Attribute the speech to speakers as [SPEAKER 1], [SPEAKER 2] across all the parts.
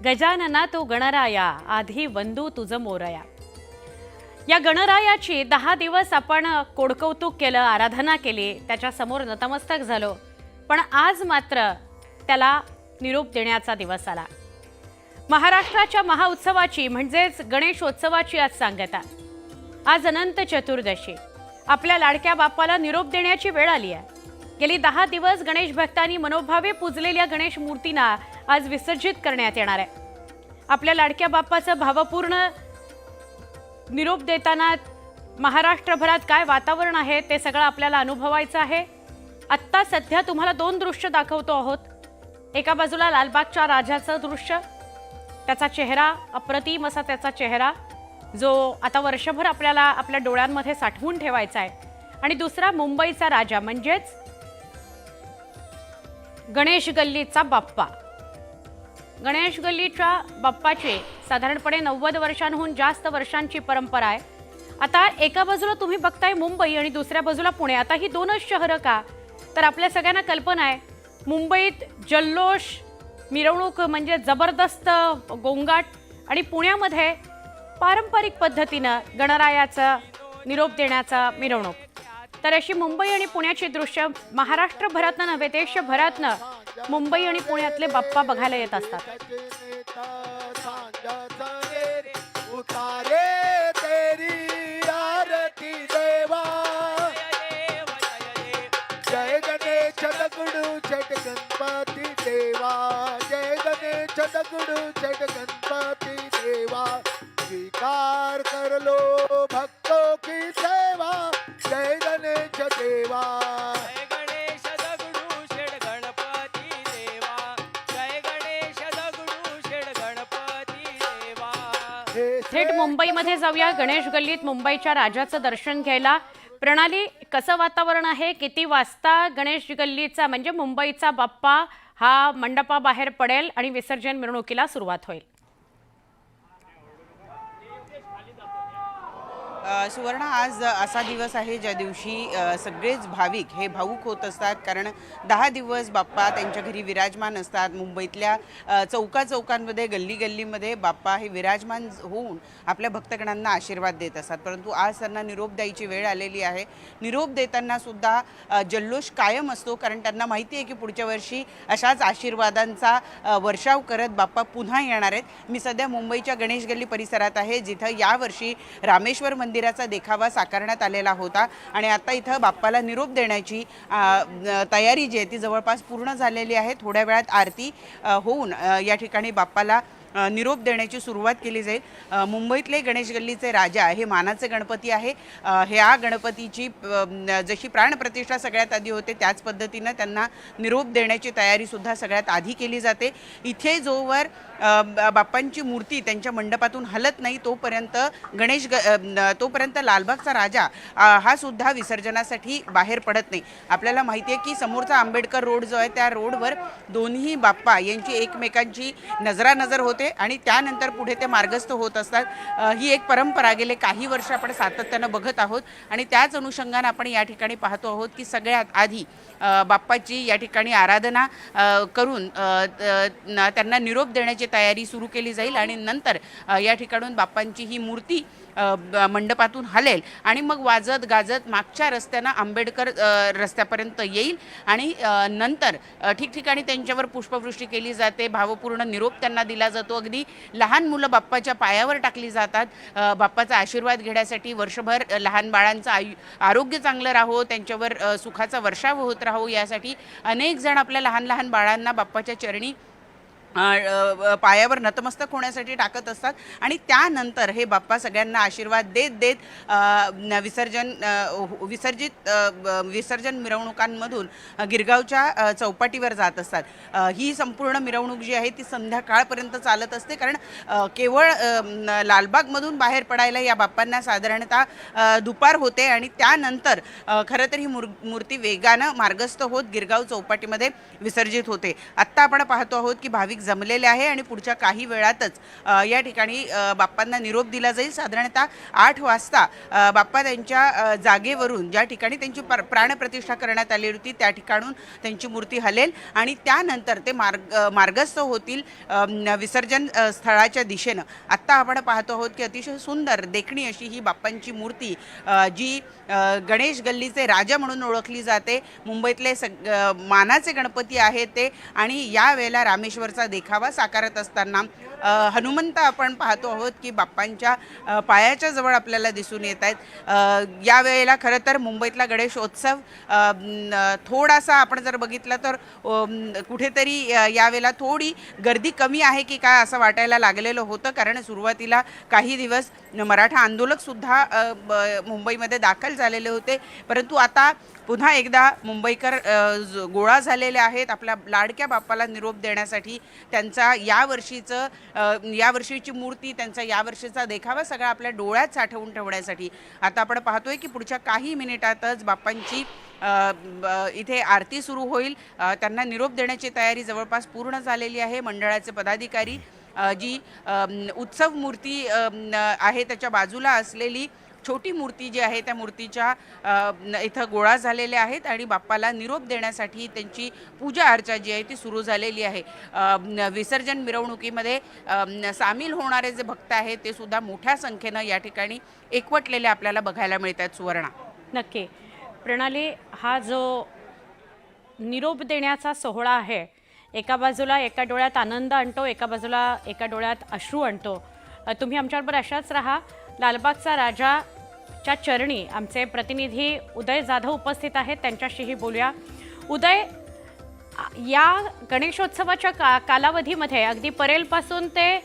[SPEAKER 1] गजानना तो गणराया आधी वंदू तुझ मोरया। या गणरायाची 10 दिवस आपण कोडकौतुक केलं, आराधना केली, त्याच्या समोर नतमस्तक झालो। पण आज मात्र त्याला निरोप देण्याचा दिवस आला। महाराष्ट्राच्या महाउत्सवाची म्हणजेच गणेशोत्सवाची आज सांगता। आज अनंत चतुर्दशी। आपल्या लाडक्या बाप्पाला निरोप देण्याची वेळ आली आहे। गेली 10 दिवस गणेश भक्तांनी मनोभावे पूजलेल्या गणेश मूर्तींना आज विसर्जित करण्यात येणार आहे। आपल्या लाडक्या बाप्पाचं भावपूर्ण निरोप देताना महाराष्ट्रभरात काय वातावरण आहे ते सगळं आपल्याला अनुभवायचं आहे। आत्ता सध्या तुम्हाला 2 दृश्य दाखवतो आहोत। एका बाजूला लालबागच्या राजाचं दृश्य, त्याचा चेहरा अप्रतिम असा त्याचा चेहरा जो आता वर्षभर आपल्याला आपल्या डोळ्यांमध्ये साठवून ठेवायचा आहे। आणि दुसरा मुंबईचा राजा म्हणजेच गणेश गल्लीचा बाप्पा। गणेश गल्लीच्या बाप्पाची साधारणपणे 90 वर्षांहून जास्त वर्षांची परंपरा आहे। आता एका बाजूला तुम्ही बघताय मुंबई आणि दुसऱ्या बाजूला पुणे। आता ही 2च शहरं का, तर आपल्या सगळ्यांना कल्पना आहे मुंबईत जल्लोष मिरवणूक म्हणजे जबरदस्त गोंगाट, आणि पुण्यामध्ये पारंपरिक पद्धतीनं गणरायाचा निरोप देण्याचा मिरवणूक। तर अशी मुंबई आणि पुण्याची दृश्य महाराष्ट्रभरातनं नव्हे देशभरातनं मुंबई आणि पुण्यातले बाप्पा बघायला येत असतात।
[SPEAKER 2] जय गणेश दगडू छट गणपती देवा, जय गणेश दगडू छट गणपती देवा, स्वीकार कर लो भक्तों की सेवा, जय गणेश देवा।
[SPEAKER 3] जय गणेश दगडू छट गणपती देवा, जय गणेश दगडू छट गणपती देवा।
[SPEAKER 1] थेट मुंबईमध्ये जाऊया गणेश गल्लीत मुंबईच्या राजाचं दर्शन घ्यायला। प्रणाली, कसं वातावरण आहे? किती वाजता गणेश गल्लीचा म्हणजे मुंबईचा बाप्पा हा मंडपाबाहेर पडेल आणि विसर्जन मिरवणुकीला सुरुवात होईल?
[SPEAKER 4] सुवर्ण, आज असा दिवस आहे ज्या दिवशी सगळेच भाविक हे भावूक होत असतात, कारण 10 दिवस बाप्पा त्यांच्या घरी विराजमान असतात। मुंबईतल्या चौकांमध्ये गल्ली गल्लीमध्ये बाप्पा हे विराजमान होऊन आपल्या भक्तगणांना आशीर्वाद देत असतात। परंतु आज त्यांना निरोप द्यायची वेळ आलेली आहे। निरोप देताना सुद्धा जल्लोष कायम असतो, कारण त्यांना माहिती आहे की पुढच्या वर्षी अशाच आशीर्वादांचा वर्षाव करत बाप्पा पुन्हा येणार आहेत। मी सध्या मुंबईच्या गणेश गल्ली परिसरात आहे, जिथं यावर्षी रामेश्वर मंदिराचा देखावा साकारण्यात आलेला होता, आणि आता इथं बाप्पाला निरोप देण्याची तयारी जी आहे ती जवळपास पूर्ण झालेली आहे। थोड्या वेळात आरती होऊन या ठिकाणी बाप्पाला निरोप देण्याची सुरुवात केली जाईल। मुंबईतले गणेश गल्लीचे राजा हे मानाचे गणपती आहे। ह्या गणपतीची जशी प्राणप्रतिष्ठा सगळ्यात आधी होते त्याच पद्धतीनं त्यांना निरोप देण्याची तयारी सुद्धा सगळ्यात आधी केली जाते। इथे जोवर बाप्पांची मूर्ती त्यांच्या मंडपातून हलत नाही तोपर्यंत लालबागचा राजा हा सुद्धा विसर्जनासाठी बाहेर पडत नाही। आपल्याला माहिती आहे की समोरचा आंबेडकर रोड जो आहे त्या रोडवर दोन्ही बाप्पा यांची एकमेकांची नजरानजर होते आणि त्यानंतर पुढे ते मार्गस्थ होत असतात। ही एक परंपरा गेले काही वर्ष आपण सातत्यानं बघत आहोत, आणि त्याच अनुषंगाने आपण या ठिकाणी पाहतो आहोत की सगळ्यात आधी बाप्पाची या ठिकाणी आराधना करून त्यांना निरोप देण्याची तयारी सुरू केली जाईल, आणि नंतर या ठिकाणून बाप्पांची ही मूर्ती मंडपातून हलेल आणि मग वाजत गाजत मागच्या रस्त्यानं आंबेडकर रस्त्यापर्यंत येईल, आणि नंतर ठिकठिकाणी त्यांच्यावर पुष्पवृष्टी केली जाते, भावपूर्ण निरोप त्यांना दिला जातो। अगदी लहान मुलं बाप्पाच्या पायावर टाकली जातात बाप्पाचा आशीर्वाद घेण्यासाठी। वर्षभर लहान बाळांचं आरोग्य चांगलं राहो, त्यांच्यावर सुखाचा वर्षाव होत राहो यासाठी अनेक जण आपल्या लहान लहान बाळांना बाप्पाच्या चरणी पायावर नतमस्तक होण्यासाठी टाकत असतात, आणि त्यानंतर हे बाप्पा सगळ्यांना आशीर्वाद देत देत विसर्जन मिरवणुकांमधून गिरगावच्या चौपाटीवर जात असतात। ही संपूर्ण मिरवणूक जी आहे ती संध्याकाळपर्यंत चालत असते, कारण केवळ लालबागमधून बाहेर पडायला या बाप्पांना साधारणतः दुपार होते, आणि त्यानंतर खरं तर ही मूर्ती वेगानं मार्गस्थ होत गिरगाव चौपाटीमध्ये विसर्जित होते। आत्ता आपण पाहतो आहोत की भाविक जमलेले आहे आणि पुढच्या काही वेळातच या ठिकाणी बाप्पांना निरोप दिला जाईल. साधारणतः 8 वाजता बाप्पा त्यांच्या जागेवरून ज्या ठिकाणी त्यांची प्राणप्रतिष्ठा करण्यात आली होती त्या ठिकाणून त्यांची मूर्ती हलेल आणि त्यानंतर ते मार्गस्थ होतील विसर्जन स्थळाच्या दिशेनं. आत्ता आपण पाहतो आहोत की अतिशय सुंदर देखणी अशी ही बाप्पांची मूर्ती जी गणेश गल्लीचे राजा म्हणून ओळखली जाते, मुंबईतले मानाचे गणपती आहेत ते. आणि यावेळेला रामेश्वरचा देखावा साकारत असताना हनुमंत आपण पाहतो आहोत की बाप्पांच्या पायाच्या जवळ आपल्याला दिसून येत आहेत. यावेळेला खरं तर मुंबईतला गणेशोत्सव थोडासा आपण जर बघितलं तर कुठेतरी यावेळेला थोडी गर्दी कमी आहे की काय असं वाटायला लागलेलं होतं, कारण सुरुवातीला काही दिवस मराठा आंदोलकसुद्धा मुंबईमध्ये दाखल झालेले होते. परंतु आता पुन्हा एकदा मुंबईकर गोळा झालेले आहेत आपल्या लाडक्या बाप्पाला निरोप देण्यासाठी. त्यांचा यावर्षीची मूर्ती, त्यांचा यावर्षीचा देखावा सगळा आपल्या डोळ्यात साठवून ठेवण्यासाठी आता आपण पाहतोय की पुढच्या काही मिनिटातच बाप्पांची इथे आरती सुरू होईल. त्यांना निरोप देण्याची तयारी जवळपास पूर्ण झालेली आहे. मंडळाचे पदाधिकारी जी उत्सव मूर्ती आहे त्याच्या बाजूला असलेली छोटी मूर्ती जी आहे त्या मूर्तीच्या इथं गोळा झालेल्या आहेत आणि बाप्पाला निरोप देण्यासाठी त्यांची पूजा अर्चा जी आहे ती सुरू झालेली आहे. विसर्जन मिरवणुकीमध्ये सामील होणारे जे भक्त आहेत ते सुद्धा मोठ्या संख्येनं या ठिकाणी एकवटलेले आपल्याला बघायला मिळतात. सुवर्णा,
[SPEAKER 1] नक्की प्रणाली, हा जो निरोप देण्याचा सोहळा आहे एका बाजूला एका डोळ्यात आनंद आणतो, एका बाजूला एका डोळ्यात अश्रू आणतो. तुम्ही आमच्याबरोबर अशाच राहा. लालबागचा राजाच्या चरणी आमचे प्रतिनिधी उदय जाधव उपस्थित आहेत, त्यांच्याशीही बोलूया. उदय, या गणेशोत्सवाच्या कालावधीमध्ये अगदी परेलपासून ते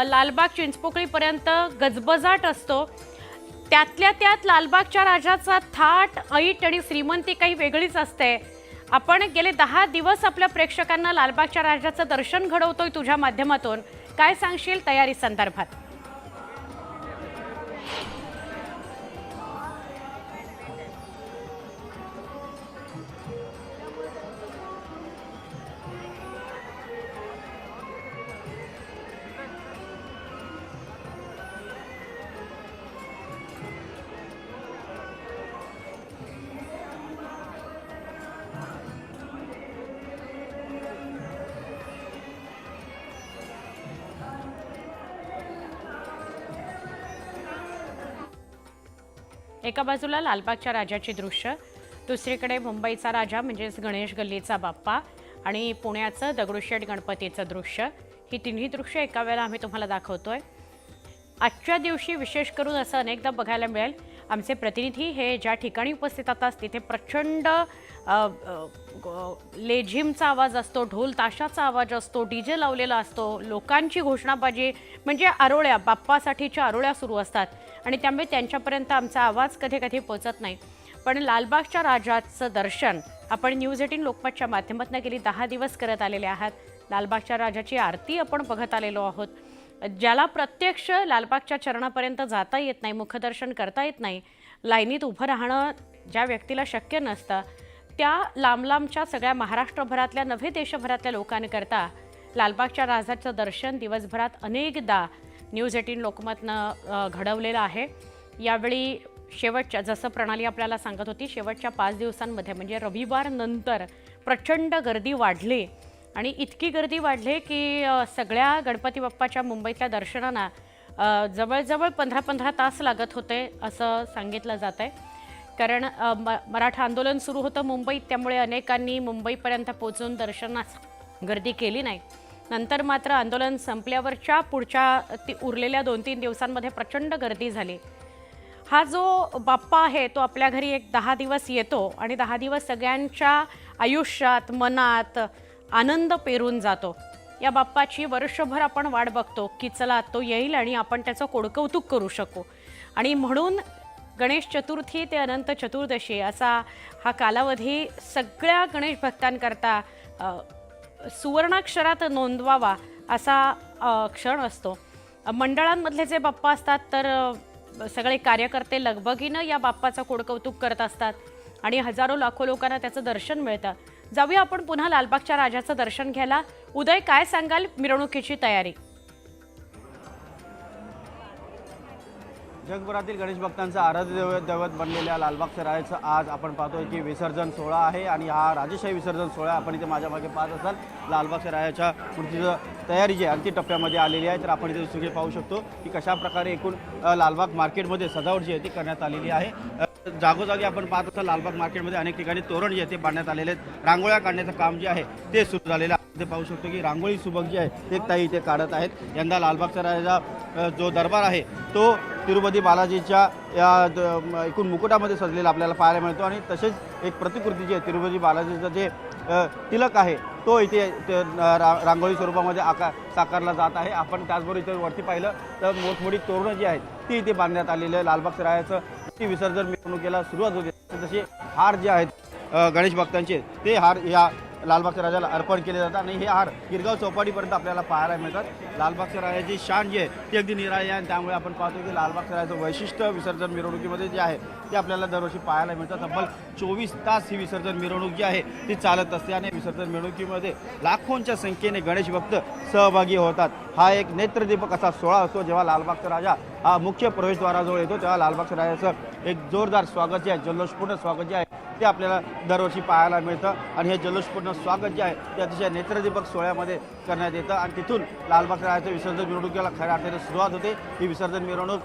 [SPEAKER 1] लालबाग चिंचपोकळीपर्यंत गजबजाट असतो. त्यातल्या त्यात लालबागच्या राजाचा थाट, ऐट आणि श्रीमंती काही वेगळीच असते. आपण गेले 10 दिवस आपल्या प्रेक्षकांना लालबागच्या राजाचं दर्शन घडवतोय तुझ्या माध्यमातून. काय सांगशील तयारी संदर्भात? एका बाजूला लालबागच्या राजाची दृश्य, दुसरीकडे मुंबईचा राजा म्हणजेच गणेश गल्लीचा बाप्पा आणि पुण्याचं दगडूशेठ गणपतीचं दृश्य. ही तिन्ही दृश्य एका वेळेला आम्ही तुम्हाला दाखवतोय. आजच्या दिवशी विशेष करून असं अनेकदा बघायला मिळेल, आमचे प्रतिनिधी हे ज्या ठिकाणी उपस्थित असतात तिथे प्रचंड लेझिमचा आवाज असतो, ढोल ताशाचा आवाज असतो, डीजे लावलेला असतो, लोकांची घोषणाबाजी म्हणजे आरोळ्या, बाप्पासाठीच्या आरोळ्या सुरू असतात आणि त्यामुळे त्यांच्यापर्यंत आमचा आवाज कधी कधी पोचत नाही. पण लालबागच्या राजाचं दर्शन आपण न्यूज 18 लोकमतच्या माध्यमातून गेली 10 दिवस करत आलेले आहात. लालबागच्या राजाची आरती आपण बघत आलेलो आहोत. ज्याला प्रत्यक्ष लालबागच्या चरणापर्यंत जाता येत नाही, मुखदर्शन करता येत नाही, लाईनीत उभं राहणं ज्या व्यक्तीला शक्य नसतं, त्या लांब लांबच्या सगळ्या महाराष्ट्रभरातल्या नव्हे देशभरातल्या लोकांकरता लालबागच्या राजाचं दर्शन दिवसभरात अनेकदा न्यूज 18 लोकमतनं घडवलेलं आहे. यावेळी शेवटच्या, जसं प्रणाली आपल्याला सांगत होती, शेवटच्या 5 दिवसांमध्ये म्हणजे रविवार नंतर प्रचंड गर्दी वाढली आणि इतकी गर्दी वाढली की सगळ्या गणपती बाप्पाच्या मुंबईतल्या दर्शनांना जवळजवळ 15-15 तास लागत होते असं सांगितलं जात आहे. कारण मराठा आंदोलन सुरू होतं मुंबईत, त्यामुळे अनेकांनी मुंबईपर्यंत पोहोचून दर्शनास गर्दी केली नाही. नंतर मात्र आंदोलन संपल्यावरच्या पुढच्या उरलेल्या 2-3 दिवसांमध्ये प्रचंड गर्दी झाली. हा जो बाप्पा आहे तो आपल्या घरी एक 10 दिवस येतो आणि 10 दिवस सगळ्यांच्या आयुष्यात, मनात आनंद पेरून जातो. या बाप्पाची वर्षभर आपण वाट बघतो की चला तो येईल आणि आपण त्याचं कोडकौतुक करू शकू. आणि म्हणून गणेश चतुर्थी ते अनंत चतुर्दशी असा हा कालावधी सगळ्या गणेश भक्तांकरता सुवर्णाक्षरात नोंदवावा असा क्षण असतो. मंडळांमधले जे बाप्पा असतात तर सगळे कार्यकर्ते लगबगीनं या बाप्पाचं कोडकौतुक करत असतात आणि हजारो लाखो लोकांना त्याचं दर्शन मिळतं. जाऊया आपण पुन्हा लालबागच्या राजाचं दर्शन घ्यायला. उदय, काय सांगाल मिरवणुकीची तयारी?
[SPEAKER 5] जगभरातील गणेश भक्तांचा आराध्य दैवत बनलेल्या लालबागच्या राजाचं आज आपण पाहतोय की विसर्जन सोहळा आहे आणि हा राजेशाही विसर्जन सोहळा आपण इथे माझ्या मागे पाहत असाल. लालबागच्या राजाच्या मूर्तीचं तयारी जी आहे अंतिम टप्प्यामध्ये आलेली आहे. तर आपण इथे सगळे पाहू शकतो की कशा प्रकारे एकूण लालबाग मार्केटमध्ये सजावट जी आहे ती करण्यात आलेली आहे. जागोजागी आपण पाहत असाल लालबाग मार्केटमध्ये अनेक ठिकाणी तोरण जे आहे ते बांधण्यात आलेले आहेत. रांगोळ्या काढण्याचं काम जे आहे ते सुरू झालेलं आहे. ते पाहू शकतो की रांगोळी सुबक जी आहे ते ताई इथे काढत आहेत. यंदा लालबागचा राजा जो दरबार आहे तो तिरुपती बालाजीच्या या एकूण मुकुटामध्ये सजलेला आपल्याला पाहायला मिळतो आणि तसेच एक प्रतिकृती जी आहे तिरुपती बालाजीचं जे तिलक आहे तो इथे रांगोळी स्वरूपामध्ये साकारला जात आहे. आपण त्याचबरोबर इथे वरती पाहिलं तर मोठमोठी तोरणं जी आहेत ती इथे बांधण्यात आलेली आहे. लालबागच्या राजाचं विसर्जन मिरवणुकीला सुरुवात होते. तसे हार जे आहेत गणेश भक्तांचे ते हार या लालबागच्या राजाला अर्पण केले जातात आणि हे हार गिरगाव चौपाटीपर्यंत आपल्याला पाहायला मिळतात. लालबागच्या राजाची शान जी आहे ती अगदी निराळी आहे आणि त्यामुळे आपण पाहतो की लालबागच्या राजाचं वैशिष्ट्य विसर्जन मिरवणुकीमध्ये जे आहे ते आपल्याला दरवर्षी पाहायला मिळतात. तब्बल 24 तास ही विसर्जन मिरवणूक जी आहे ती चालत असते आणि विसर्जन मिरवणुकीमध्ये लाखोंच्या संख्येने गणेश भक्त सहभागी होतात. हा एक नेत्रदीपक असा सोहळा असतो. जेव्हा लालबागचा राजा हा मुख्य प्रवेशद्वाराजवळ येतो तेव्हा लालबागच्या राजाचं एक जोरदार स्वागत जे आहे जल्लोषपूर्ण स्वागत जे आहे ते आपल्याला दरवर्षी पाहायला मिळतं आणि हे जल्लोषपूर्ण स्वागत जे आहे ते अतिशय नेत्रदीपक सोहळ्यामध्ये करण्यात येतं आणि तिथून लालबागच्या राजाचं विसर्जन मिरवणुकीला खऱ्या अर्थाने सुरुवात होते. ही विसर्जन मिरवणूक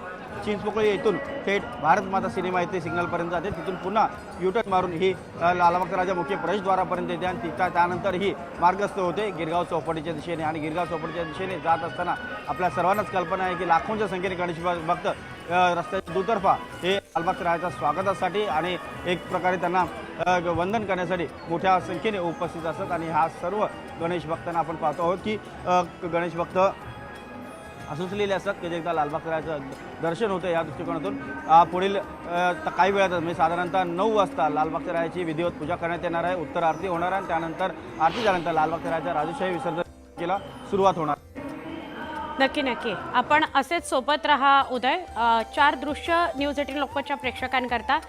[SPEAKER 5] चिंचपोकळी येथून थेट भारत माता सिनेमा येथे सिग्नलपर्यंत जाते. तिथून पुन्हा युटर्न मारून ही लालबागचा राजा मुख्य प्रवेशद्वारापर्यंत येते आणि त्यानंतर ही मार्गस्थ होते गिरगाव चौपाटीच्या दिशेने आणि गिरगाव चौपाटीच्या दिशेने जात असताना आपल्या सर्वांनाच कल्पना आहे की लाखोंच्या संख्येने गणेश भक्त रस्त्याच्या दुतर्फा हे लालबागच्या राजाच्या स्वागतासाठी आणि एक प्रकारे त्यांना वंदन करण्यासाठी मोठ्या संख्येने उपस्थित असतात आणि हा सर्व गणेश भक्तांना आपण पाहतो आहोत की गणेश भक्त असुचलेले असतात की एकदा लालबागच्या राजाचं दर्शन होतं. या दृष्टिकोनातून पुढील काही वेळात म्हणजे साधारणतः 9 वाजता लालबागच्या राजाची विधिवत पूजा करण्यात येणार आहे. उत्तर आरती होणार आहे आणि त्यानंतर आरती झाल्यानंतर लालबागच्या राजाच्या राजेशाही विसर्जनाला सुरुवात होणार.
[SPEAKER 1] नक्की नक्की आपण असेच सोबत राहा उदय. 4 दृश्य न्यूज 18 लोकमतच्या प्रेक्षकांकरता.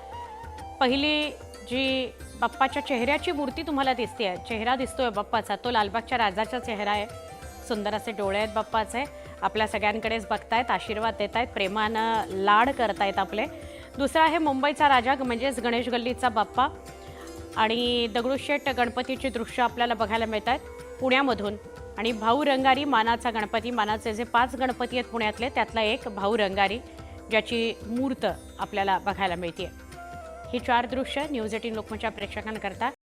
[SPEAKER 1] पहिली जी बाप्पाच्या चेहऱ्याची मूर्ती तुम्हाला दिसते, चेहरा दिसतोय बाप्पाचा, तो लालबागच्या राजाचा चेहरा आहे. सुंदर असे डोळे आहेत बाप्पाचे, आपल्या सगळ्यांकडेच बघतायत, आशीर्वाद देत आहेत, प्रेमानं लाड करतायत आपले. दुसरा आहे मुंबईचा राजा म्हणजेच गणेश गल्लीचा बाप्पा आणि दगडूशेठ गणपतीची दृश्य आपल्याला बघायला मिळत आहेत पुण्यामधून. आणि भाऊ रंगारी मानाचा गणपती, मानाचे जे 5 गणपती आहेत पुण्यातले त्यातला एक भाऊ रंगारी ज्याची मूर्त आपल्याला बघायला मिळते. ही 4 दृश्य न्यूज 18 लोकमतच्या प्रेक्षकांकरता.